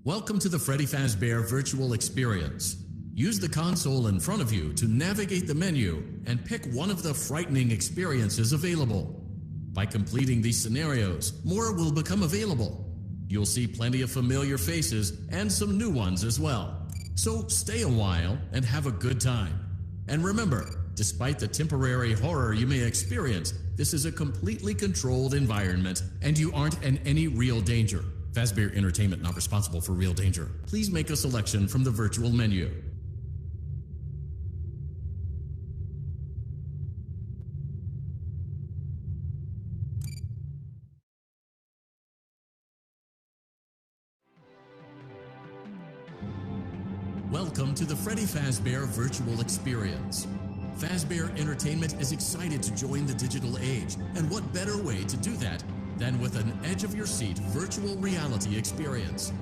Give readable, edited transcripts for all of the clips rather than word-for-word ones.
Welcome to the Freddy Fazbear Virtual Experience. Use the console in front of you to navigate the menu and pick one of the frightening experiences available. By completing these scenarios, more will become available. You'll see plenty of familiar faces and some new ones as well. So stay a while and have a good time. And remember, despite the temporary horror you may experience, this is a completely controlled environment and you aren't in any real danger. Fazbear Entertainment not responsible for real danger. Please make a selection from the virtual menu. Welcome to the Freddy Fazbear Virtual Experience. Fazbear Entertainment is excited to join the digital age, and what better way to do that than with an edge-of-your-seat virtual reality experience.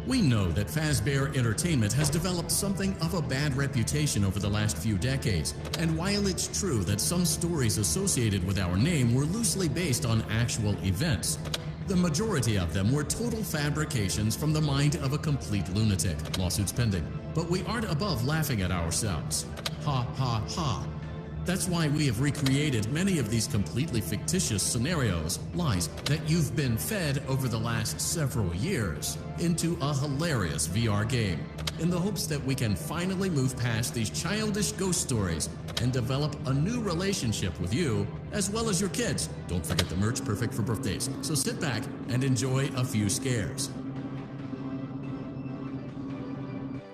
We know that Fazbear Entertainment has developed something of a bad reputation over the last few decades, and while it's true that some stories associated with our name were loosely based on actual events, the majority of them were total fabrications from the mind of a complete lunatic. Lawsuits pending. But we aren't above laughing at ourselves. Ha ha ha. That's why we have recreated many of these completely fictitious scenarios, lies that you've been fed over the last several years, into a hilarious VR game, in the hopes that we can finally move past these childish ghost stories and develop a new relationship with you, as well as your kids. Don't forget the merch, perfect for birthdays. So sit back and enjoy a few scares.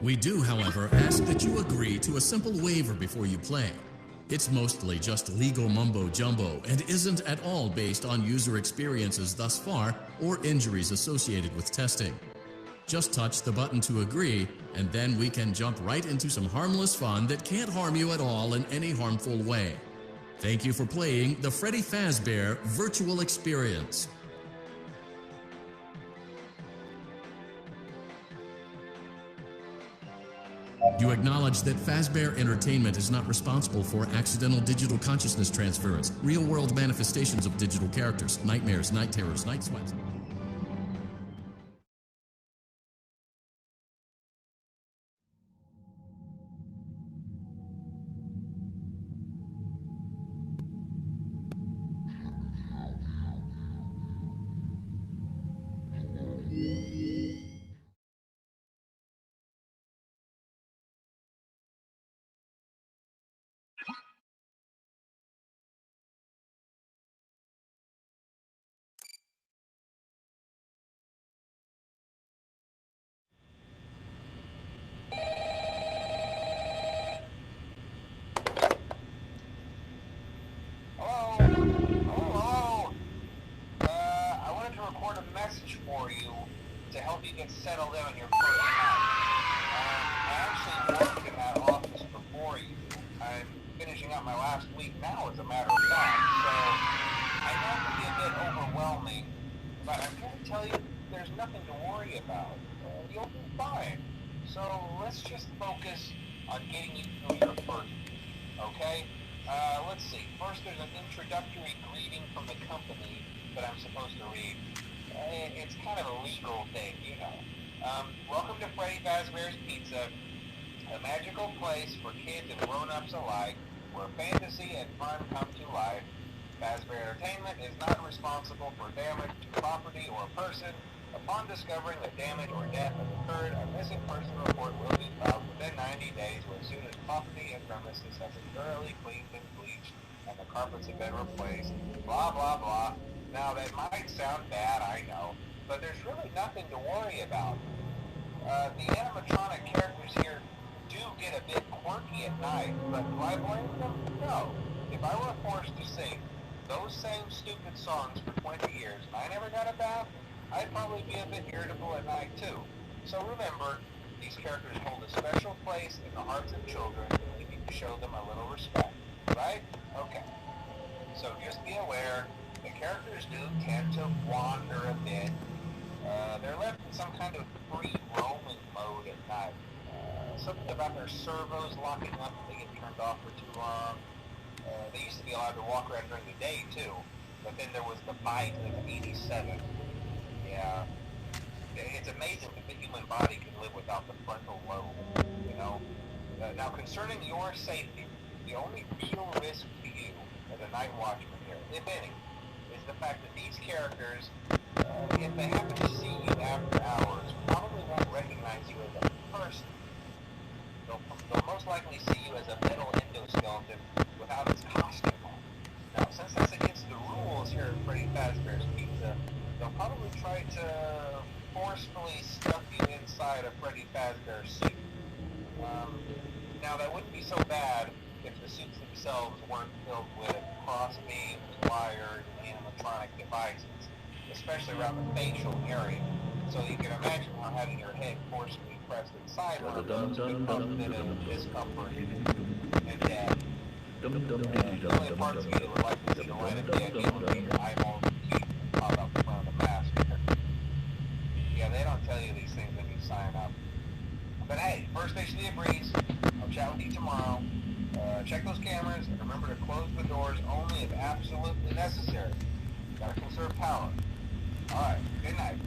We do, however, ask that you agree to a simple waiver before you play. It's mostly just legal mumbo-jumbo and isn't at all based on user experiences thus far or injuries associated with testing. Just touch the button to agree, and then we can jump right into some harmless fun that can't harm you at all in any harmful way. Thank you for playing the Freddy Fazbear Virtual Experience. You acknowledge that Fazbear Entertainment is not responsible for accidental digital consciousness transference, real-world manifestations of digital characters, nightmares, night terrors, night sweats. For you to help you get settled in on your first night. I actually worked in that office before you. I'm finishing up my last week now, as a matter of fact, so I know it can be a bit overwhelming, but I'm here to tell you there's nothing to worry about. You'll be fine. So let's just focus on getting you through your first week, okay? Let's see. First, there's an introductory greeting from the company that I'm supposed to read. It's kind of a legal thing, you know. Welcome to Freddy Fazbear's Pizza, a magical place for kids and grown-ups alike, where fantasy and fun come to life. Fazbear Entertainment is not responsible for damage to property or person. Upon discovering that damage or death has occurred, a missing person report will be filed within 90 days, or as soon as property and premises have been thoroughly cleaned and bleached, and the carpets have been replaced. Blah, blah, blah. Now, that might sound bad, I know, but there's really nothing to worry about. The animatronic characters here do get a bit quirky at night, but do I blame them? No. If I were forced to sing those same stupid songs for 20 years and I never got a bath, I'd probably be a bit irritable at night too. So remember, these characters hold a special place in the hearts of children, and we need to show them a little respect, right? Okay. So just be aware, the characters do tend to wander a bit. They're left in some kind of free roaming mode at night. Something about their servos locking up if they get turned off for too long. They used to be allowed to walk around during the day too, but then there was the bite of '87. Yeah, it's amazing that the human body can live without the frontal lobe. You know. Now, concerning your safety, the only real risk to you as a night watchman here, if any, is the fact that these characters, if they happen to see you after hours, probably won't recognize you as a person. They'll most likely see you as a metal endoskeleton without its costume on. Now, since that's against the rules here at Freddy Fazbear's Pizza, they'll probably try to forcefully stuff you inside a Freddy Fazbear suit. Now, that wouldn't be so bad if the suits themselves weren't filled with crossbeams, wires, and animatronic devices, especially around the facial area. So you can imagine how having your head forcibly pressed inside one of those could cause a bit of discomfort and death. The only parts of you that would like to see the light of day again would be your eyeballs and teeth that pop out the front of the mask. Yeah, they don't tell you these things when you sign up. But hey, first station of the breeze. I'll chat with you tomorrow. Check those cameras and remember to close the doors only if absolutely necessary. Gotta conserve power. Alright, good night.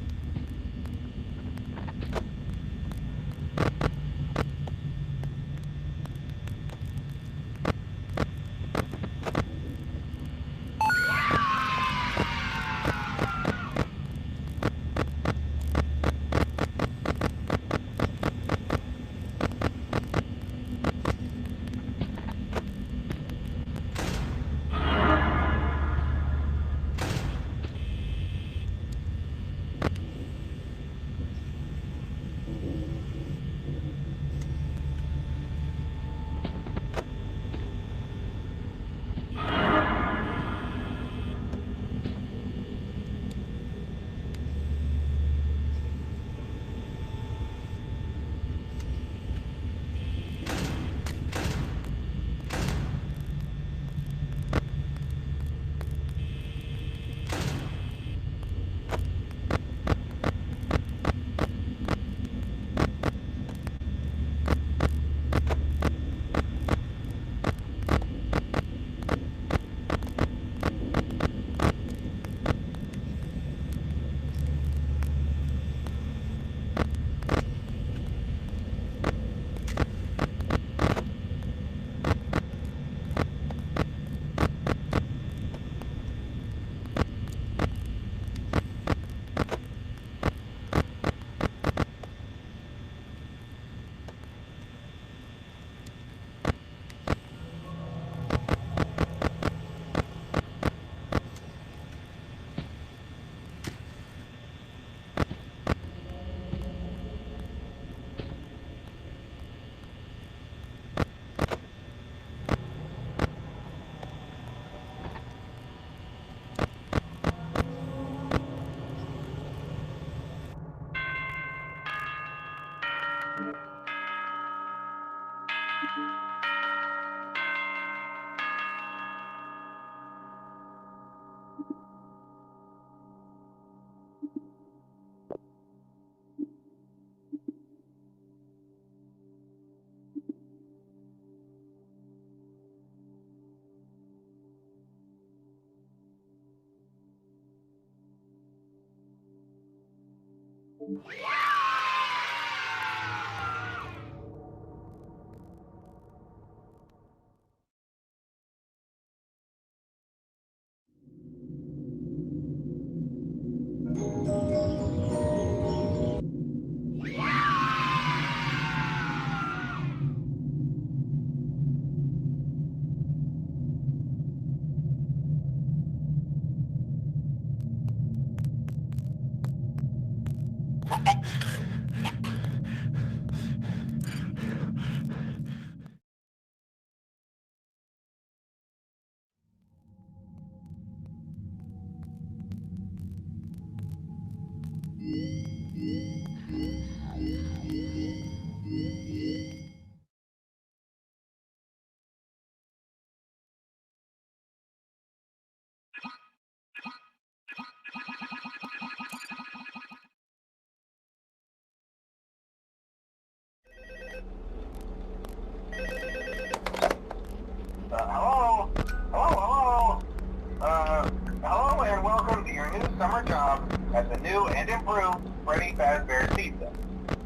new and improved Freddy Fazbear Pizza.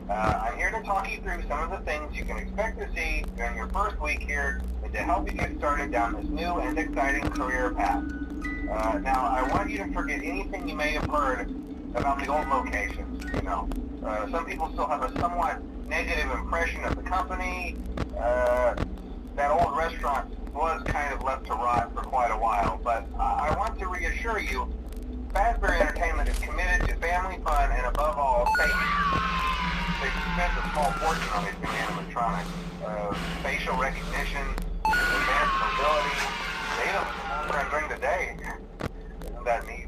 I'm here to talk you through some of the things you can expect to see during your first week here and to help you get started down this new and exciting career path. Now, I want you to forget anything you may have heard about the old locations. Some people still have a somewhat negative impression of the company. That old restaurant was kind of left to rot for quite a while, but I want to reassure you, Fazbear Entertainment is committed to family fun and above all, safety. They've spent a small fortune on these new animatronics. Facial recognition, advanced mobility, they don't run during the day. Isn't that neat?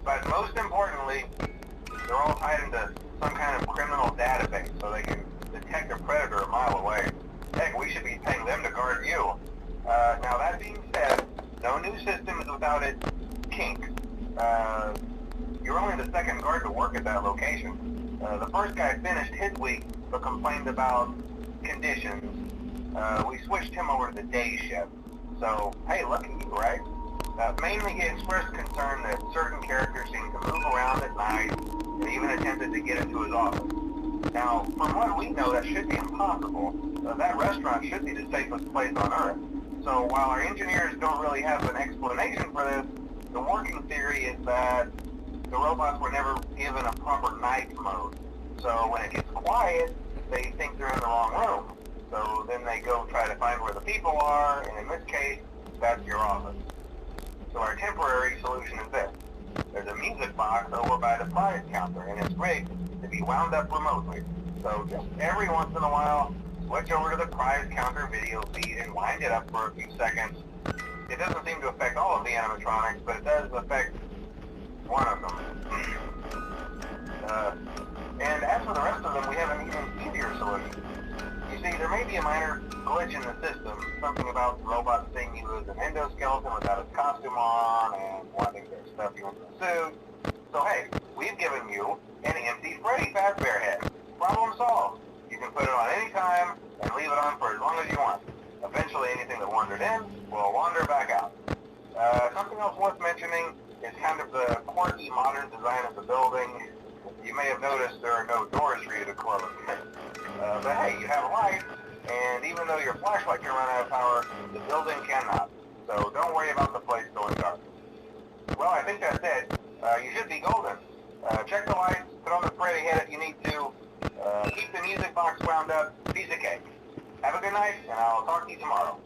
But most importantly, they're all tied into some kind of criminal database so they can detect a predator a mile away. Heck, we should be paying them to guard you. Now that being said, no new system is without its kinks. You're only the second guard to work at that location. The first guy finished his week but complained about conditions. We switched him over to the day shift. So, hey, look at you, right? Mainly he expressed concern that certain characters seemed to move around at night and even attempted to get into his office. Now, from what we know, that should be impossible. That restaurant should be the safest place on Earth. So while our engineers don't really have an explanation for this, the working theory is that the robots were never given a proper night mode. So when it gets quiet, they think they're in the wrong room. So then they go try to find where the people are, and in this case, that's your office. So our temporary solution is this. There's a music box over by the prize counter, and it's rigged to be wound up remotely. So just every once in a while, switch over to the prize counter video feed and wind it up for a few seconds. It doesn't seem to affect all of the animatronics, but it does affect one of them. And as for the rest of them, we have an even easier solution. You see, there may be a minor glitch in the system, something about the robot seeing you as an endoskeleton without his costume on and wanting to stuff you into a suit. So hey, we've given you an empty Freddy Fazbear head. Problem solved. You can put it on any time and leave it on for as long as you want. Eventually anything that wandered in will wander back out. Something else worth mentioning is kind of the quirky modern design of the building. You may have noticed there are no doors for you to close. But hey, you have a light, and even though your flashlight can run out of power, the building cannot. So don't worry about the place going dark. Well, I think that's it. You should be golden. Check the lights, put on the Freddy head if you need to. Keep the music box wound up. Piece of cake. Have a good night, and I'll talk to you tomorrow.